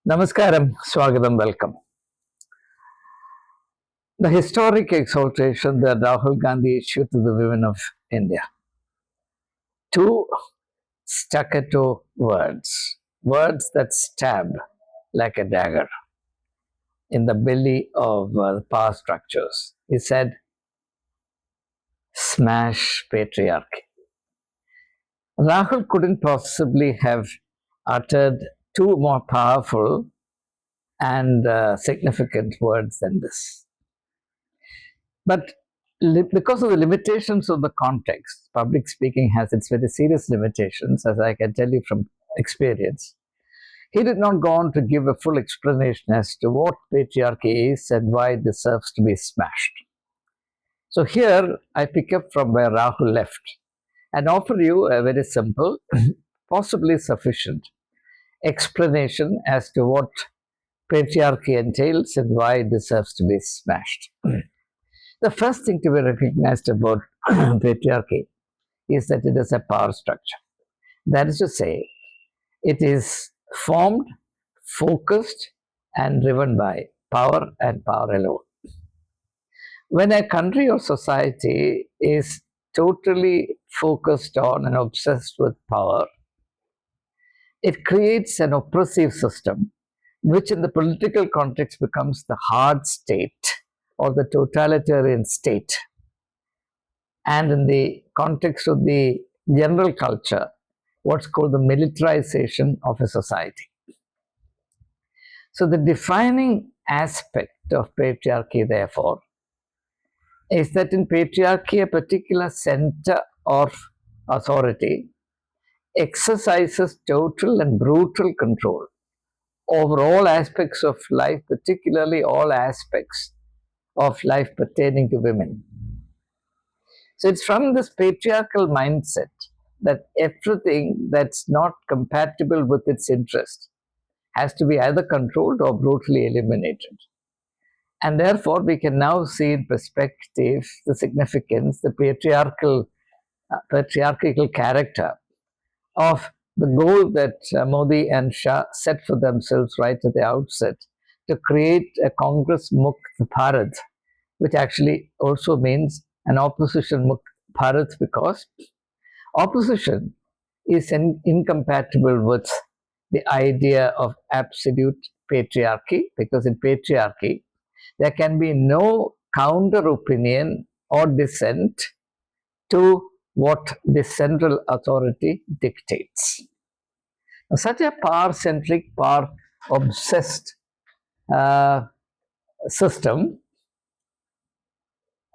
Namaskaram, Swagatam, welcome. The historic exhortation that Rahul Gandhi issued to the women of India. Two staccato words, words that stab like a dagger in the belly of the power structures. He said, smash patriarchy. Rahul couldn't possibly have uttered two more powerful and significant words than this. But because of the limitations of the context, public speaking has its very serious limitations, as I can tell you from experience. He did not go on to give a full explanation as to what patriarchy is and why it deserves to be smashed. So here I pick up from where Rahul left and offer you a very simple, possibly sufficient explanation as to what patriarchy entails and why it deserves to be smashed. The first thing to be recognized about patriarchy is that it is a power structure. That is to say, it is formed, focused, and driven by power and power alone. When a country or society is totally focused on and obsessed with power, it creates an oppressive system, which in the political context becomes the hard state or the totalitarian state. And in the context of the general culture, what's called the militarization of a society. So the defining aspect of patriarchy, therefore, is that in patriarchy, a particular center of authority exercises total and brutal control over all aspects of life, particularly all aspects of life pertaining to women. So it's from this patriarchal mindset that everything that's not compatible with its interest has to be either controlled or brutally eliminated. And therefore, we can now see in perspective the significance, the patriarchal character of the goal that Modi and Shah set for themselves right at the outset to create a Congress Mukt Bharat, which actually also means an opposition Mukt Bharat, because opposition is incompatible with the idea of absolute patriarchy, because in patriarchy, there can be no counter opinion or dissent to what the central authority dictates. Now, such a power-centric, power-obsessed system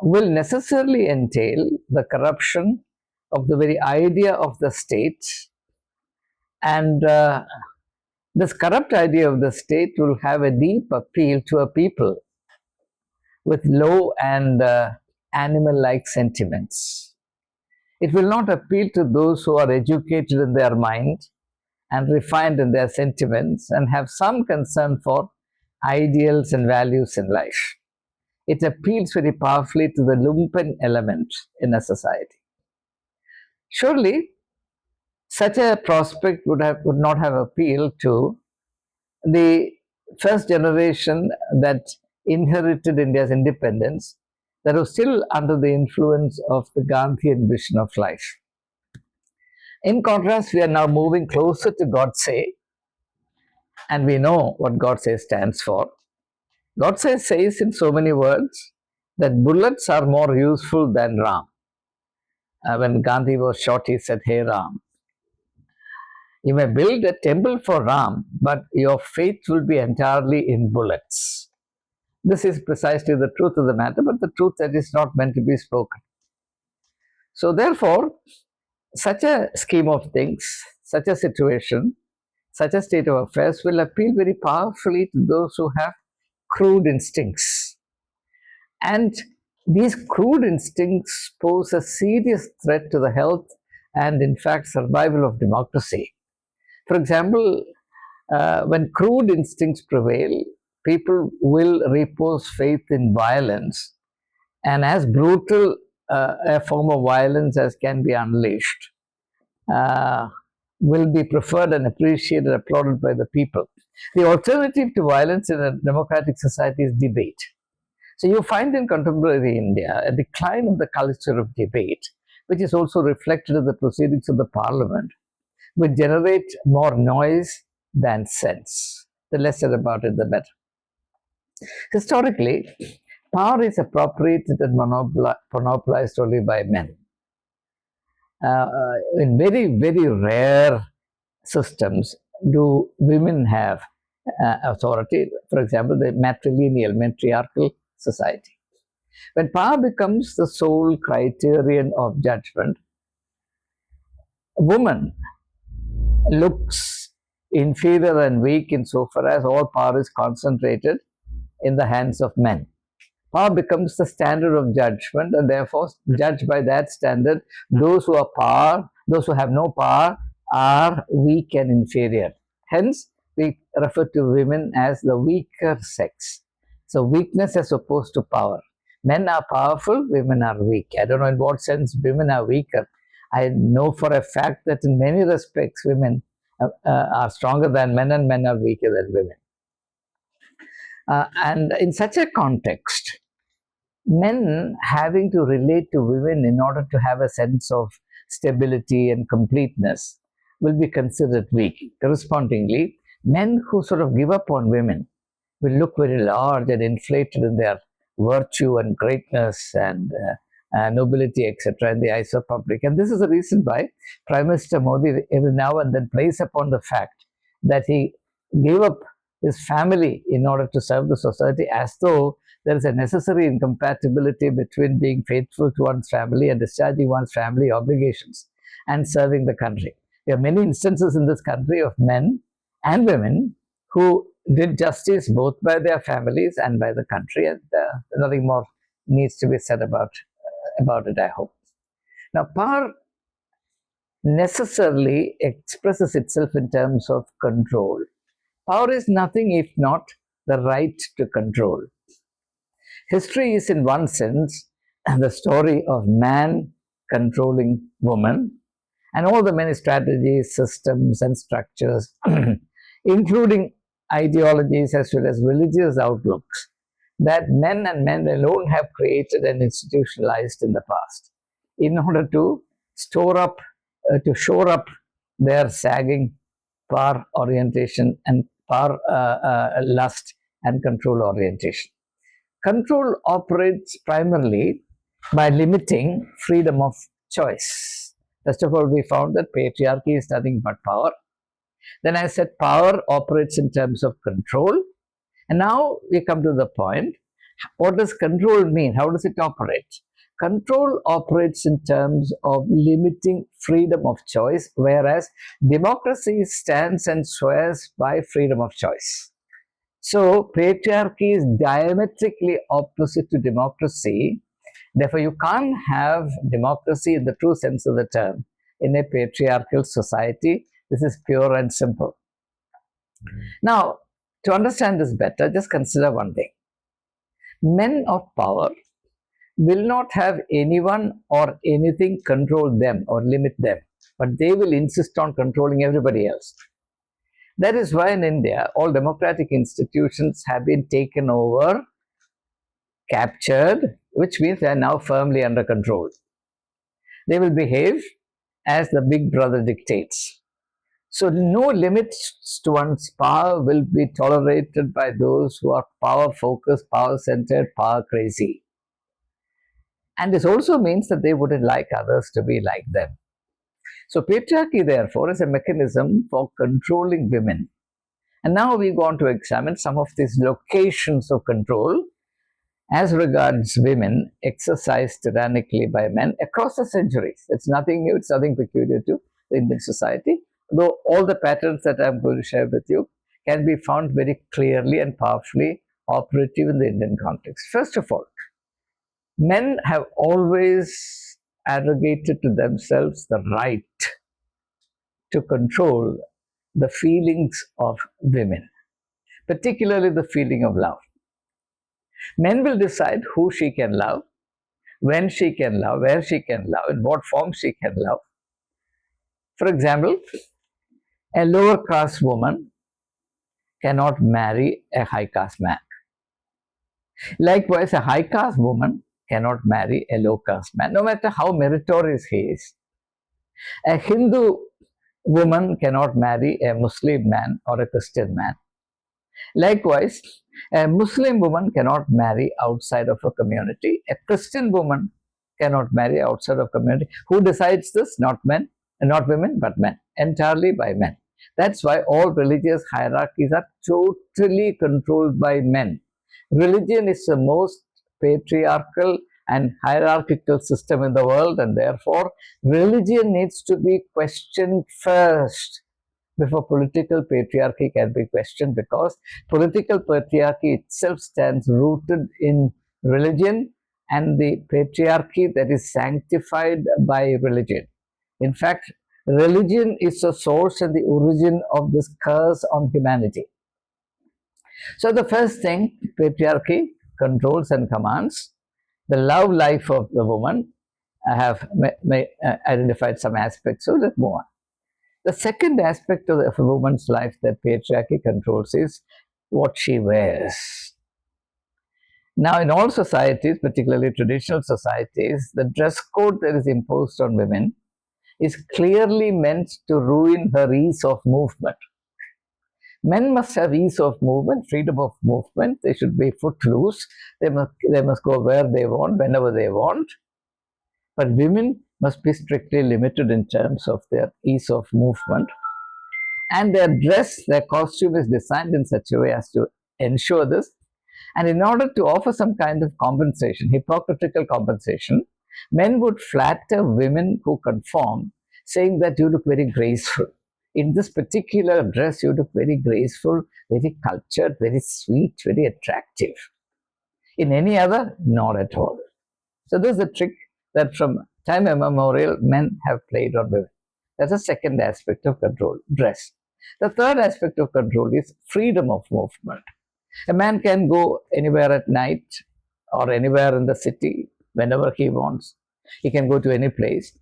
will necessarily entail the corruption of the very idea of the state, and this corrupt idea of the state will have a deep appeal to a people with low and animal-like sentiments. It will not appeal to those who are educated in their mind and refined in their sentiments and have some concern for ideals and values in life. It appeals very powerfully to the lumpen element in a society. Surely, such a prospect would not have appealed to the first generation that inherited India's independence, that was still under the influence of the Gandhian vision of life. In contrast, we are now moving closer to Godse, and we know what Godse stands for. Godse says in so many words that bullets are more useful than Ram. When Gandhi was shot, he said, "Hey Ram, you may build a temple for Ram, but your faith will be entirely in bullets." This is precisely the truth of the matter, but the truth that is not meant to be spoken. So therefore, such a scheme of things, such a situation, such a state of affairs will appeal very powerfully to those who have crude instincts. And these crude instincts pose a serious threat to the health and, in fact, survival of democracy. For example, when crude instincts prevail, people will repose faith in violence, and as brutal a form of violence as can be unleashed will be preferred and appreciated and applauded by the people. The alternative to violence in a democratic society is debate. So you find in contemporary India a decline of the culture of debate, which is also reflected in the proceedings of the parliament, which generate more noise than sense. The less said about it, the better. Historically, power is appropriated and monopolized only by men. In very, very rare systems do women have authority. For example, the matriarchal society. When power becomes the sole criterion of judgment, a woman looks inferior and weak insofar as all power is concentrated in the hands of men. Power becomes the standard of judgment, and therefore, judged by that standard, those who have no power, are weak and inferior. Hence, we refer to women as the weaker sex. So, weakness as opposed to power. Men are powerful, women are weak. I don't know in what sense women are weaker. I know for a fact that in many respects, women are stronger than men and men are weaker than women. And in such a context, men having to relate to women in order to have a sense of stability and completeness will be considered weak. Correspondingly, men who sort of give up on women will look very large and inflated in their virtue and greatness and nobility, etc., in the eyes of public. And this is the reason why Prime Minister Modi every now and then plays upon the fact that he gave up his family in order to serve the society, as though there is a necessary incompatibility between being faithful to one's family and discharging one's family obligations and serving the country. There are many instances in this country of men and women who did justice both by their families and by the country, and nothing more needs to be said about it, I hope. Now, power necessarily expresses itself in terms of control. Power is nothing if not the right to control. History is, in one sense, the story of man controlling woman, and all the many strategies, systems, and structures, including ideologies as well as religious outlooks, that men and men alone have created and institutionalized in the past in order to shore up their sagging power orientation and power lust and control orientation. Control operates primarily by limiting freedom of choice. First of all, we found that patriarchy is nothing but power. Then I said power operates in terms of control. And now we come to the point, what does control mean? How does it operate? Control operates in terms of limiting freedom of choice, whereas democracy stands and swears by freedom of choice. So, patriarchy is diametrically opposite to democracy. Therefore, you can't have democracy in the true sense of the term in a patriarchal society. This is pure and simple. Now, to understand this better, just consider one thing. Men of power will not have anyone or anything control them or limit them, but they will insist on controlling everybody else. That is why in India, all democratic institutions have been taken over, captured, which means they are now firmly under control. They will behave as the big brother dictates. So no limits to one's power will be tolerated by those who are power-focused, power-centered, power-crazy. And this also means that they wouldn't like others to be like them. So patriarchy, therefore, is a mechanism for controlling women. And now we go on to examine some of these locations of control as regards women exercised tyrannically by men across the centuries. It's nothing new, it's nothing peculiar to the Indian society, though all the patterns that I'm going to share with you can be found very clearly and powerfully operative in the Indian context. First of all, men have always arrogated to themselves the right to control the feelings of women, particularly the feeling of love. Men will decide who she can love, when she can love, where she can love, in what form she can love. For example, A lower caste woman cannot marry a high caste man. Likewise, a high caste woman cannot marry a low caste man, no matter how meritorious he is. A Hindu woman cannot marry a Muslim man or a Christian man. Likewise, a Muslim woman cannot marry outside of a community. A Christian woman cannot marry outside of community. Who decides this? Not men, not women, but men. Entirely by men. That's why all religious hierarchies are totally controlled by men. Religion is the most patriarchal and hierarchical system in the world, and therefore religion needs to be questioned first before political patriarchy can be questioned, because political patriarchy itself stands rooted in religion and the patriarchy that is sanctified by religion. In fact, religion is the source and the origin of this curse on humanity. So the first thing, patriarchy controls and commands the love life of the woman. I have identified some aspects, so let's move on. The second aspect of a woman's life that patriarchy controls is what she wears. Now, in all societies, particularly traditional societies, the dress code that is imposed on women is clearly meant to ruin her ease of movement. Men must have ease of movement, freedom of movement. They should be footloose. They must go where they want, whenever they want. But women must be strictly limited in terms of their ease of movement. And their dress, their costume is designed in such a way as to ensure this. And in order to offer some kind of compensation, hypocritical compensation, men would flatter women who conform, saying that you look very graceful. In this particular dress, you look very graceful, very cultured, very sweet, very attractive. In any other, not at all. So this is a trick that from time immemorial men have played on women. That's the second aspect of control, dress. The third aspect of control is freedom of movement. A man can go anywhere at night or anywhere in the city whenever he wants. He can go to any place.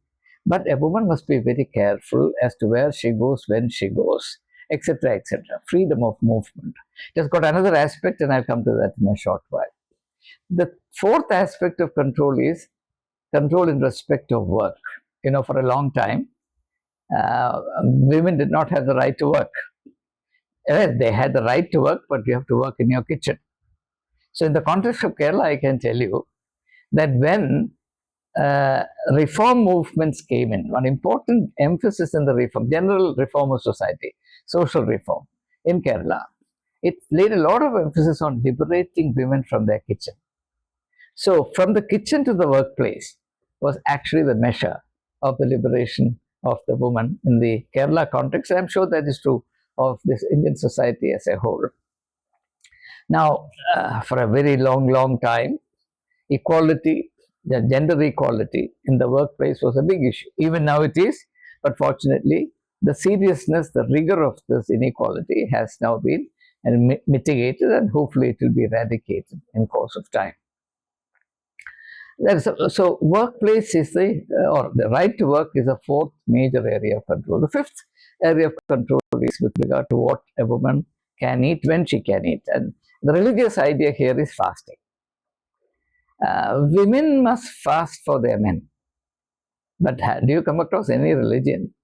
But a woman must be very careful as to where she goes, when she goes, etc., etc. Freedom of movement. It has got another aspect, and I'll come to that in a short while. The fourth aspect of control is control in respect of work. For a long time, women did not have the right to work. They had the right to work, but you have to work in your kitchen. So in the context of Kerala, I can tell you that when reform movements came in, one important emphasis in the reform, general reform of society, social reform in Kerala, it laid a lot of emphasis on liberating women from their kitchen. So from the kitchen to the workplace was actually the measure of the liberation of the woman in the Kerala context. I'm sure that is true of this Indian society as a whole. Now, for a very long time, equality, the gender equality in the workplace was a big issue. Even now it is, but fortunately, the seriousness, the rigor of this inequality has now been mitigated, and hopefully it will be eradicated in course of time. So workplace is or the right to work is a fourth major area of control. The fifth area of control is with regard to what a woman can eat, when she can eat. And the religious idea here is fasting. Women must fast for their men. But do you come across any religion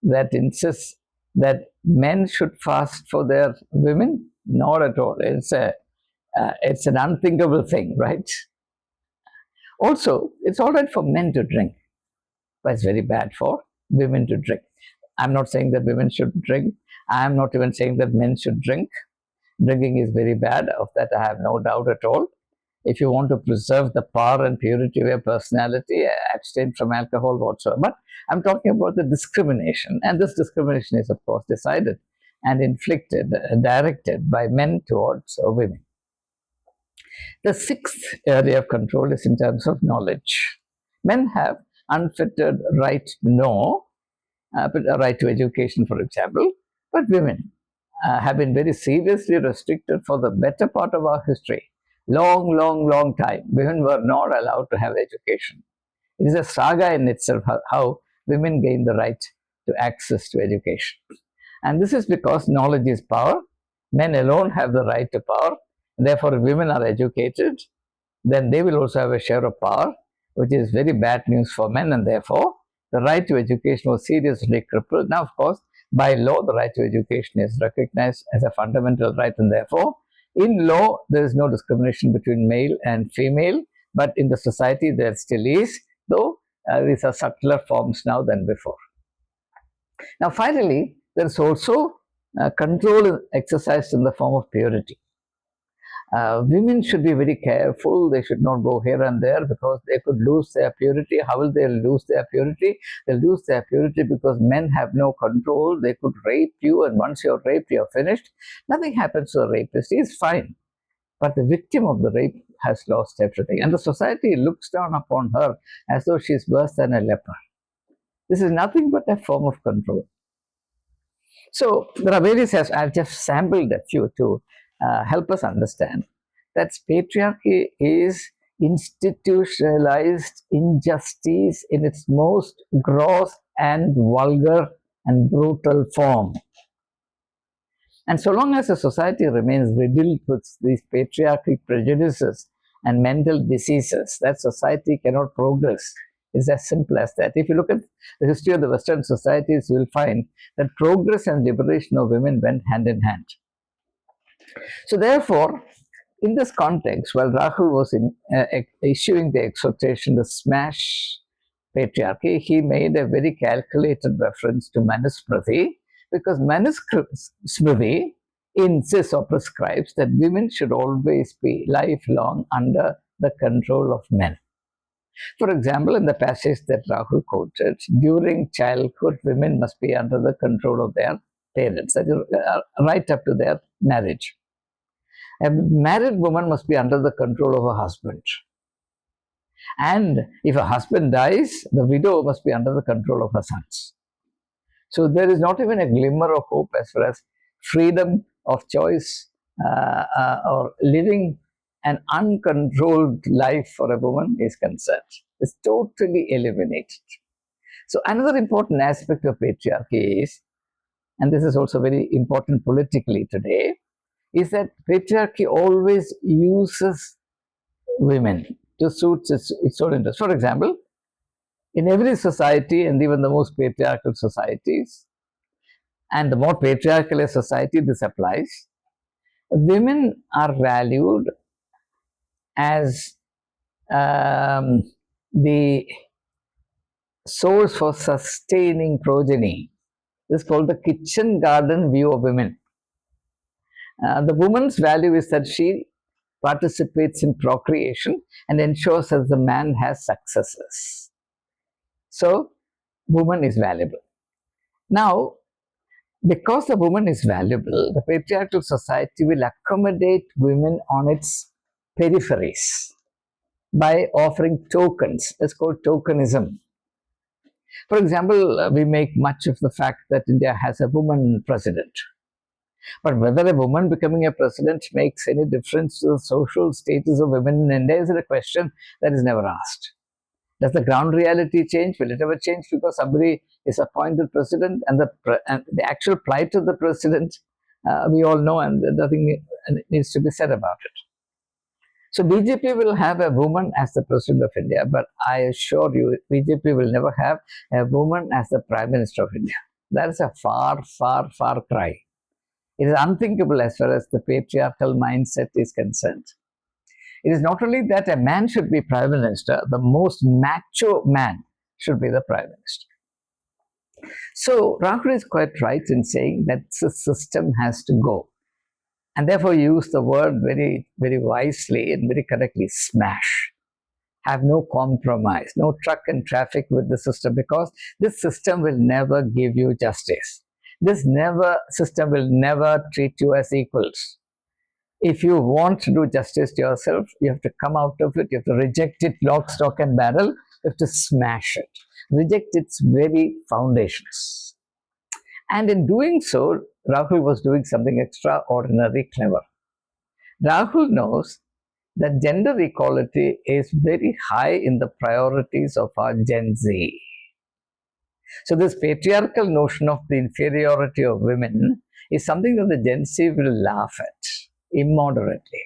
that insists that men should fast for their women? Not at all. It's an unthinkable thing, right? Also, it's all right for men to drink, but it's very bad for women to drink. I'm not saying that women should drink. I'm not even saying that men should drink. Drinking is very bad. Of that, I have no doubt at all. If you want to preserve the power and purity of your personality, abstain from alcohol whatsoever. But I'm talking about the discrimination. And this discrimination is, of course, decided and inflicted, directed by men towards women. The sixth area of control is in terms of knowledge. Men have unfettered right to know, a right to education, for example, but women have been very seriously restricted for the better part of our history. Long time, women were not allowed to have education. It is a saga in itself how women gained the right to access to education. And this is because knowledge is power. Men alone have the right to power. Therefore, if women are educated, then they will also have a share of power, which is very bad news for men, and therefore the right to education was seriously crippled. Now, of course, by law, the right to education is recognized as a fundamental right, and therefore, in law, there is no discrimination between male and female, but in the society, there still is, though these are subtler forms now than before. Now, finally, there is also control exercised in the form of purity. Women should be very careful. They should not go here and there because they could lose their purity. How will they lose their purity? They lose their purity because men have no control. They could rape you, and once you're raped, you're finished. Nothing happens to a rapist. He's fine. But the victim of the rape has lost everything. And the society looks down upon her as though she's worse than a leper. This is nothing but a form of control. So there are various, I've just sampled a few to help us understand that patriarchy is institutionalized injustice in its most gross and vulgar and brutal form. And so long as a society remains riddled with these patriarchal prejudices and mental diseases, that society cannot progress. It's as simple as that. If you look at the history of the Western societies, you will find that progress and liberation of women went hand in hand. So therefore, in this context, while Rahul was issuing the exhortation to smash patriarchy, he made a very calculated reference to Manusmriti, because Manusmriti insists or prescribes that women should always be lifelong under the control of men. For example, in the passage that Rahul quoted, during childhood, women must be under the control of their parents, that is, right up to their marriage. A married woman must be under the control of her husband. And if a husband dies, the widow must be under the control of her sons. So there is not even a glimmer of hope as far as freedom of choice or living an uncontrolled life for a woman is concerned. It's totally eliminated. So another important aspect of patriarchy is, and this is also very important politically today, is that patriarchy always uses women to suit its own interests. For example, in every society, and even the most patriarchal societies, and the more patriarchal a society this applies, women are valued as the source for sustaining progeny. This is called the kitchen garden view of women. The woman's value is that she participates in procreation and ensures that the man has successors. So, woman is valuable. Now, because the woman is valuable, the patriarchal society will accommodate women on its peripheries by offering tokens. It's called tokenism. For example, we make much of the fact that India has a woman president. But whether a woman becoming a president makes any difference to the social status of women in India is a question that is never asked. Does the ground reality change? Will it ever change because somebody is appointed president, and the actual plight of the president, we all know, and nothing needs to be said about it. So BJP will have a woman as the president of India, but I assure you, BJP will never have a woman as the prime minister of India. That is a far, far, far cry. It is unthinkable as far as the patriarchal mindset is concerned. It is not only that a man should be prime minister, the most macho man should be the prime minister. So Rahul is quite right in saying that the system has to go. And therefore use the word very, very wisely and very correctly, smash. Have no compromise, no truck and traffic with the system, because this system will never give you justice. This system will never treat you as equals. If you want to do justice to yourself, you have to come out of it, you have to reject it lock, stock and barrel, you have to smash it, reject its very foundations. And in doing so, Rahul was doing something extraordinarily clever. Rahul knows that gender equality is very high in the priorities of our Gen Z. So this patriarchal notion of the inferiority of women is something that the Gen Z will laugh at immoderately.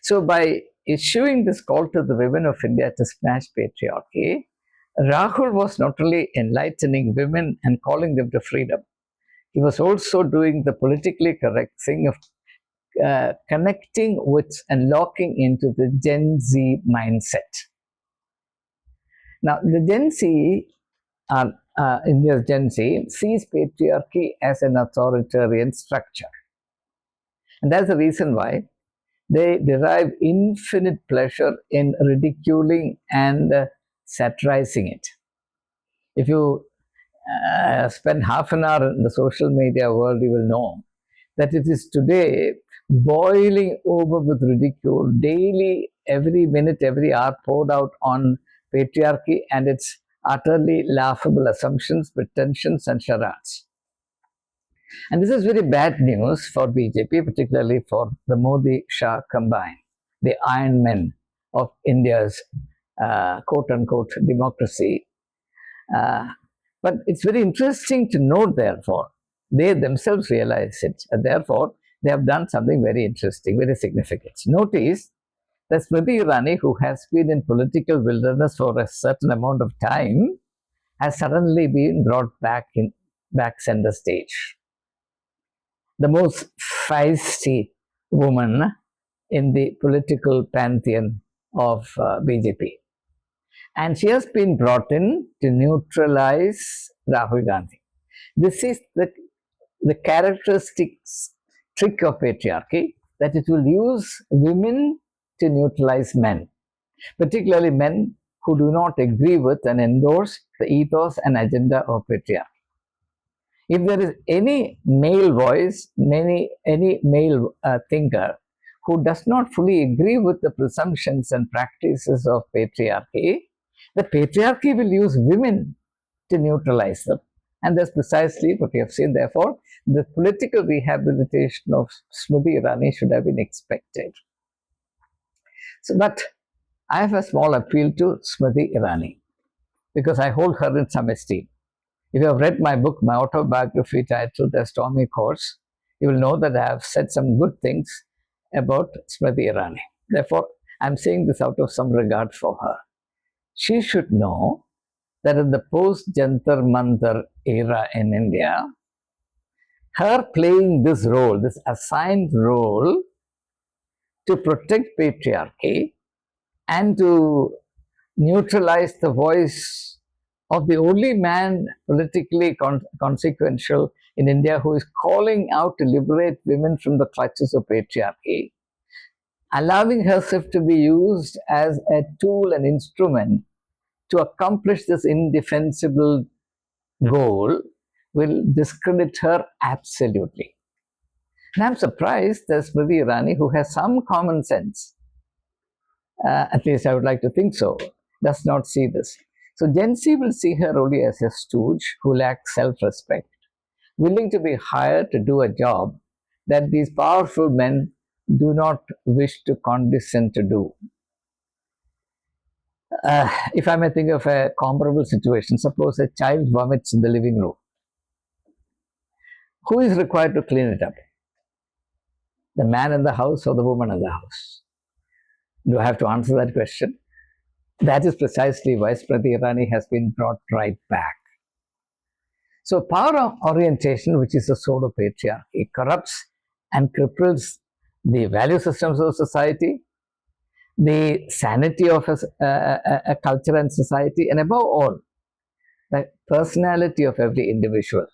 So by issuing this call to the women of India to smash patriarchy, Rahul was not only enlightening women and calling them to freedom, he was also doing the politically correct thing of connecting with and locking into the Gen Z mindset. Now, the Gen Z, India's Gen Z, sees patriarchy as an authoritarian structure. And that's the reason why they derive infinite pleasure in ridiculing and satirizing it. If you spend half an hour in the social media world, you will know that it is today boiling over with ridicule daily, every minute, every hour poured out on patriarchy and its utterly laughable assumptions, pretensions, and charades. And this is very bad news for BJP, particularly for the Modi-Shah combined, the iron men of India's quote-unquote democracy. But it's very interesting to note, therefore, they themselves realize it, and therefore, they have done something very interesting, very significant. Notice that Smriti Irani, who has been in political wilderness for a certain amount of time, has suddenly been brought back center stage. The most feisty woman in the political pantheon of BJP. And she has been brought in to neutralize Rahul Gandhi. This is the characteristic trick of patriarchy, that it will use women to neutralize men, particularly men who do not agree with and endorse the ethos and agenda of patriarchy. If there is any male voice, any male thinker who does not fully agree with the presumptions and practices of patriarchy, the patriarchy will use women to neutralize them. And that's precisely what we have seen. Therefore, the political rehabilitation of Smriti Irani should have been expected. So, but I have a small appeal to Smriti Irani because I hold her in some esteem. If you have read my book, my autobiography titled The Stormy Course, you will know that I have said some good things about Smriti Irani. Therefore, I'm saying this out of some regard for her. She should know that in the post-Jantar Mantar era in India, her playing this role, this assigned role to protect patriarchy and to neutralize the voice of the only man politically consequential in India who is calling out to liberate women from the clutches of patriarchy, allowing herself to be used as a tool and instrument to accomplish this indefensible goal will discredit her absolutely. And I'm surprised that Smriti Irani, who has some common sense, at least I would like to think so, does not see this. So Gen Z will see her only as a stooge who lacks self-respect, willing to be hired to do a job that these powerful men do not wish to condescend to do. If I may think of a comparable situation, suppose a child vomits in the living room. Who is required to clean it up? The man in the house or the woman in the house? Do I have to answer that question? That is precisely why Smriti Irani has been brought right back. So power orientation, which is the soul of patriarchy, corrupts and cripples the value systems of society, the sanity of a culture and society, and above all, the personality of every individual.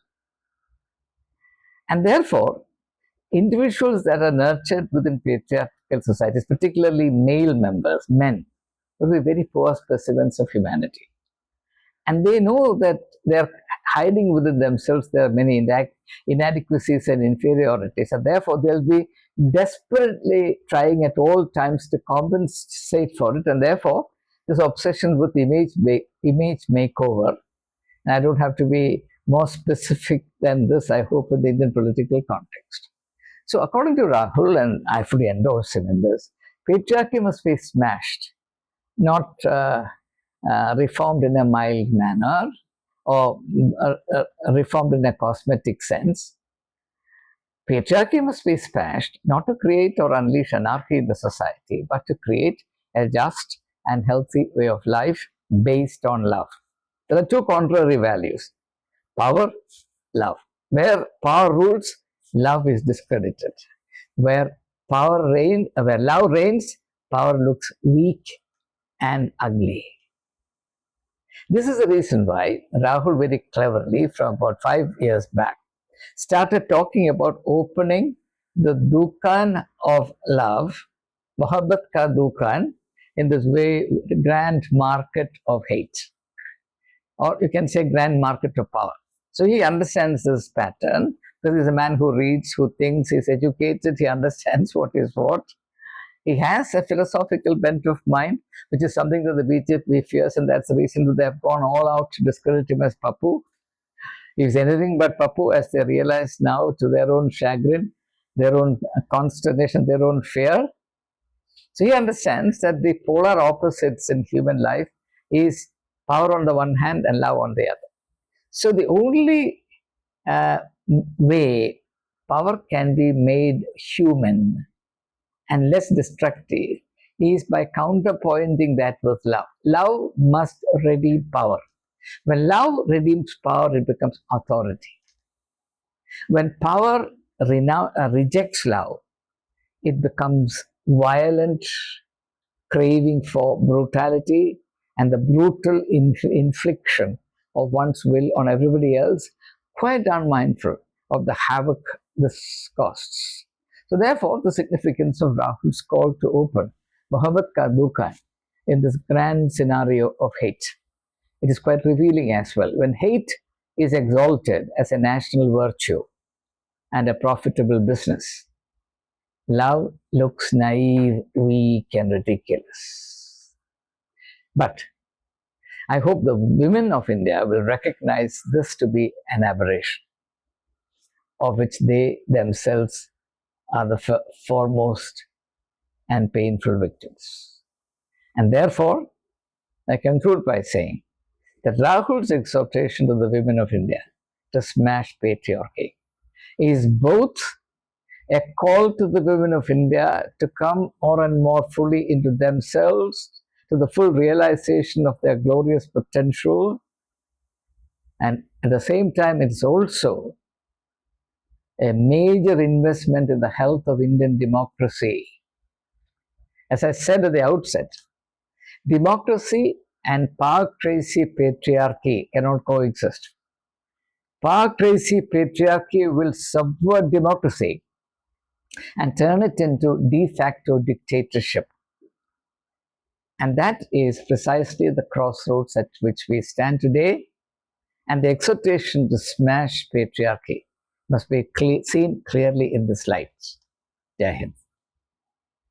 And therefore, individuals that are nurtured within patriarchal societies, particularly male members, men, will be very poor specimens of humanity. And they know that they are hiding within themselves. There are many inadequacies and inferiorities, and therefore they'll be desperately trying at all times to compensate for it. And therefore, this obsession with image makeover, and I don't have to be more specific than this, I hope, in the Indian political context. So according to Rahul, and I fully endorse him in this, patriarchy must be smashed, not reformed in a mild manner, or reformed in a cosmetic sense. Patriarchy must be smashed not to create or unleash anarchy in the society, but to create a just and healthy way of life based on love. There are two contrary values: power, love. Where power rules, love is discredited. Where where love reigns, power looks weak and ugly. This is the reason why Rahul very cleverly, from about 5 years back, started talking about opening the Dukan of love, Mohabbat ka Dukan, in this way, the grand market of hate. Or you can say grand market of power. So he understands this pattern because he's a man who reads, who thinks, he's educated, he understands what is what. He has a philosophical bent of mind, which is something that the BJP fears, and that's the reason that they have gone all out to discredit him as Papu. He's anything but Papu, as they realize now, to their own chagrin, their own consternation, their own fear. So he understands that the polar opposites in human life is power on the one hand and love on the other. So the only way power can be made human and less destructive is by counterpointing that with love. Love must redeem power. When love redeems power, it becomes authority. When power rejects love, it becomes violent, craving for brutality, and the brutal infliction of one's will on everybody else, quite unmindful of the havoc this causes. So therefore, the significance of Rahul's call to open Mohabbat ka Dukan in this grand scenario of hate. It is quite revealing as well. When hate is exalted as a national virtue and a profitable business, love looks naive, weak, and ridiculous. But I hope the women of India will recognize this to be an aberration, of which they themselves are the foremost and painful victims. And therefore, I conclude by saying that Rahul's exhortation to the women of India to smash patriarchy is both a call to the women of India to come more and more fully into themselves, to the full realization of their glorious potential, and at the same time, it's also a major investment in the health of Indian democracy. As I said at the outset, democracy and Patriarchy patriarchy cannot coexist. Patriarchy patriarchy will subvert democracy and turn it into de facto dictatorship. And that is precisely the crossroads at which we stand today. And the exhortation to smash patriarchy must be seen clearly in this light. Jai Hind.